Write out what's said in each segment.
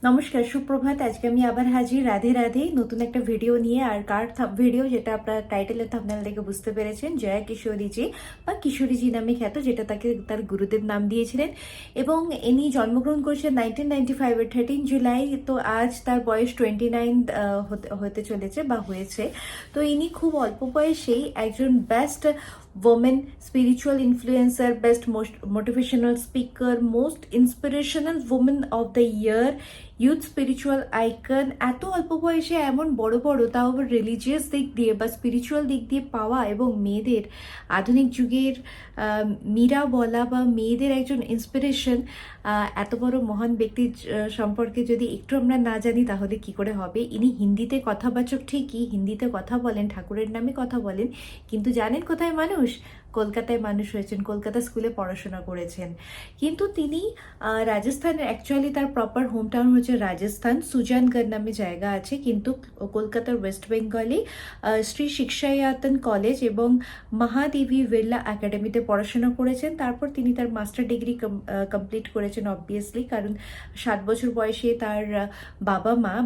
নমস্কার, সুপ্রভাত। আজকে আমি আবার হাজির রাধে রাধে নতুন একটা ভিডিও নিয়ে। আর কার ভিডিও, যেটা আপনার টাইটেলের থাম্বনেল দেখে বুঝতে পেরেছেন, জয়া কিশোরীজি বা কিশোরীজি নামে খ্যাত, যেটা তাকে তার গুরুদেব নাম দিয়েছিলেন। এবং ইনি জন্মগ্রহণ করেছেন 1995-এর 13 জুলাই। তো আজ তার বয়স 29 হতে চলেছে বা হয়েছে। তো ইনি খুব অল্প বয়সেই একজন best women spiritual influencer, best most motivational speaker, most inspirational woman of the year, youth spiritual icon. এত অল্প বয়সে এমন বড় বড়, তাও আবার রিলিজিয়াস দিক দিয়ে বা স্পিরিচুয়াল দিক দিয়ে পাওয়া, এবং মেয়েদের আধুনিক যুগের মীরা বলা বা মেয়েদের একজন ইন্সপিরেশন। এত বড় মহান ব্যক্তির সম্পর্কে যদি একটু আমরা না জানি তাহলে কি করে হবে। ইনি হিন্দিতে কথাবাচক, ঠিকই হিন্দিতে কথা বলেন, ঠাকুরের নামে কথা বলেন, কিন্তু জানেন কোথায় মানুষ? কলকাতায় মানুষ হয়েছেন, কলকাতা স্কুলে পড়াশোনা করেছেন। কিন্তু তিনি রাজস্থানের, অ্যাকচুয়ালি তার প্রপার হোম টাউন হচ্ছে রাজস্থান, সুজানগড় নামে জায়গা আছে, কিন্তু কলকাতার ওয়েস্ট বেঙ্গলে শ্রী শিক্ষায়তন কলেজ এবং মহাদেবী বিড়লা একাডেমিতে পড়াশোনা করেছেন। তারপর তিনি তার মাস্টার ডিগ্রি কমপ্লিট করেছেন, অবভিয়াসলি, কারণ 7 বছর বয়সে তার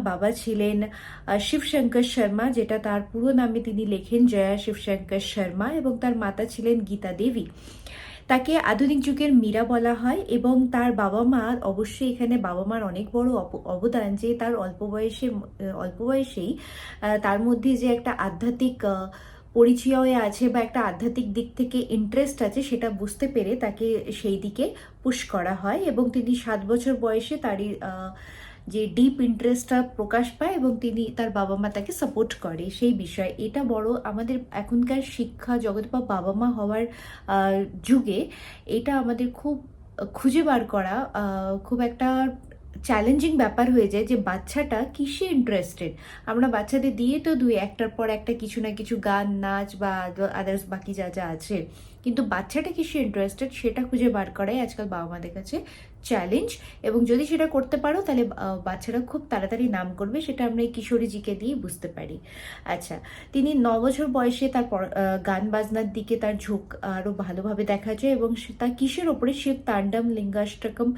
বাবা ছিলেন শিবশঙ্কর শর্মা, যেটা তার পুরো নামে তিনি লেখেন জয়া শিবশঙ্কর শর্মা, এবং তার মাতা ছিলেন গীতা দেবী। তাকে আধুনিক যুগের মীরা বলা হয়। এবং তার বাবা মা, অবশ্যই এখানে বাবা মার অনেক বড় অবদান, যে তার অল্প বয়সেই তার মধ্যে যে একটা আধ্যাত্মিক পরিচয় আছে বা একটা আধ্যাত্মিক দিক থেকে ইন্টারেস্ট আছে, সেটা বুঝতে পেরে তাকে সেই দিকে পুশ করা হয়। এবং তিনি 7 বছর বয়সে তারই যে ডিপ ইন্টারেস্টটা প্রকাশ পায়, এবং তার বাবা মা তাকে সাপোর্ট করে সেই বিষয়ে। এটা বড় আমাদের এখনকার শিক্ষা জগৎ বা বাবা মা হওয়ার যুগে এটা আমাদের খুব খুঁজে বার করা খুব একটা চ্যালেঞ্জিং ব্যাপার হয়ে যায়, যে বাচ্চাটা কিসে ইন্টারেস্টেড। আমরা বাচ্চাদের দিয়ে তো একটার পর একটা কিছু না কিছু গান, নাচ বা আদার্স বাকি যা যা আছে, কিন্তু বাচ্চাটা কিসে ইন্টারেস্টেড সেটা খুঁজে বার করাই আজকাল বাবা মাদের কাছে চ্যালেঞ্জ। এবং যদি সেটা করতে পারো তাহলে বাচ্চারা খুব তাড়াতাড়ি নাম করবে, সেটা আমরা এই কিশোরীজিকে দিয়ে বুঝতে পারি। আচ্ছা, তিনি 9 বছর বয়সে তার গান বাজনার দিকে তার ঝোঁক আরও ভালোভাবে দেখা যায়, এবং তার কিসের ওপরে শিব তাণ্ডব, লিঙ্গাষ্টকম,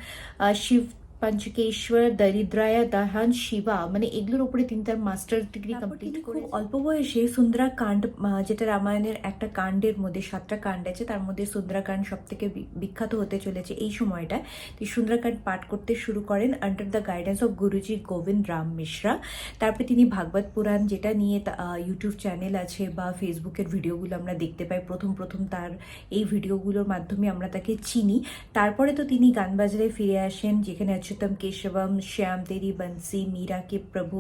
শিব পঞ্চকেশ্বর, দরিদ্রায়া দাহান, শিবা, মানে এগুলোর উপরে তিনি তার মাস্টার ডিগ্রি কমপ্লিট করে খুব অল্প বয়সে সুন্দরাকাণ্ড, যেটা রামায়ণের একটা কাণ্ডের মধ্যে 7টা কাণ্ড আছে, তার মধ্যে সুন্দরাকাণ্ড সব থেকে বিখ্যাত হতে চলেছে এই সময়টা। তিনি সুন্দরাকাণ্ড পাঠ করতে শুরু করেন আন্ডার দ্য গাইডেন্স অফ গুরুজি গোবিন্দ রাম মিশ্রা। তারপরে তিনি ভাগবত পুরাণ, যেটা নিয়ে ইউটিউব চ্যানেল আছে বা ফেসবুকের ভিডিওগুলো আমরা দেখতে পাই, প্রথম তার এই ভিডিওগুলোর মাধ্যমে আমরা তাকে চিনি। তারপরে তো তিনি গান বাজারে ফিরে আসেন, যেখানে অচ্যুতম কেশবম, শ্যাম তেরি বংশী, মীরা কে প্রভু,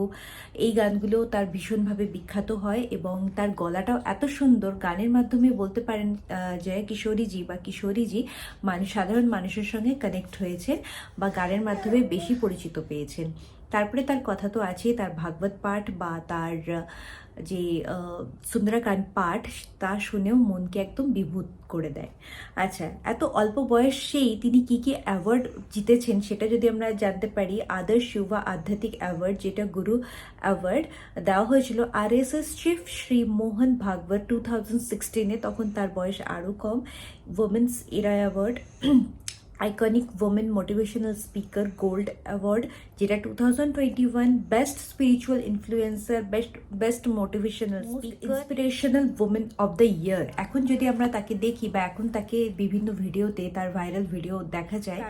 এই গানগুলো তার ভীষণভাবে বিখ্যাত হয়। এবং তার গলাটাও এত সুন্দর, গানের মাধ্যমে বলতে পারেন জয়া কিশোরীজি বা কিশোরীজি সাধারণ মানুষের সঙ্গে কানেক্ট হয়েছেন বা গানের মাধ্যমে বেশি পরিচিত পেয়েছেন। তারপরে তার কথা তো আছে, তার ভাগবত পাঠ বা তার যে সুন্দরাকাণ্ড পাঠ, তা শুনেও মনকে একদম বিভূত করে দেয়। আচ্ছা, এত অল্প বয়সেই তিনি কি কি অ্যাওয়ার্ড জিতেছেন সেটা যদি আমরা জানতে পারি। আদর্শ যুবা আধ্যাত্মিক অ্যাওয়ার্ড, যেটা গুরু অ্যাওয়ার্ড দেওয়া হয়েছিল RSS চিফ শ্রী মোহন ভাগবত 2016-এ, তখন তার বয়স আরও কম। ওমেন্স এরা award, iconic women motivational speaker gold award, যেটা 2021 best spiritual influencer, best motivational speaker, inspirational women of the year. এখন যদি আমরা তাকে দেখি বা এখন তাকে বিভিন্ন ভিডিওতে, তার ভাইরাল ভিডিও দেখা যায়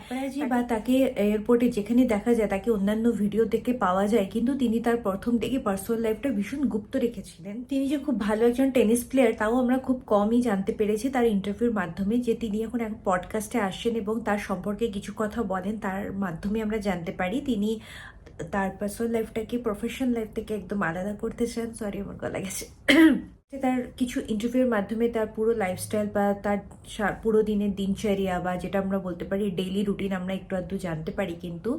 বা তাকে এয়ারপোর্টে যেখানে দেখা যায়, তাকে অন্যান্য ভিডিও দেখে পাওয়া যায়, কিন্তু তিনি তার প্রথম থেকে পার্সোনাল লাইফটা ভীষণ গুপ্ত রেখেছিলেন। তিনি যে খুব ভালো একজন টেনিস প্লেয়ার তাও আমরা খুব কমই জানতে পেরেছি তার ইন্টারভিউর মাধ্যমে। যে তিনি এখন এক পডকাস্টে আসেন এবং তার সম্পর্কে কিছু কথা বলেন, তার মাধ্যমে আমরা জানতে পারি তিনি তার পার্সোনাল লাইফটাকে প্রফেশনাল লাইফ থেকে একদম আলাদা করতে চান। সরি, আমার গলা গেছে। তার কিছু ইন্টারভিউর মাধ্যমে তার পুরো লাইফস্টাইল বা তার পুরো দিনের দিনচর্যা বা যেটা আমরা বলতে পারি ডেইলি রুটিন আমরা একটু আধটু জানতে পারি, কিন্তু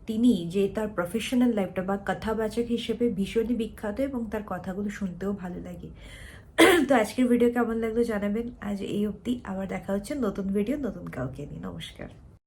তিনি যে তার প্রফেশনাল লাইফটা বা কথাবাচক হিসেবে ভীষণই বিখ্যাত, এবং তার কথাগুলো শুনতেও ভালো লাগে। তো আজকের ভিডিও কেমন লাগলো জানাবেন। আজ এই অবধি, আবার দেখা হচ্ছে নতুন ভিডিও নতুন কাউকে নিয়ে। নমস্কার।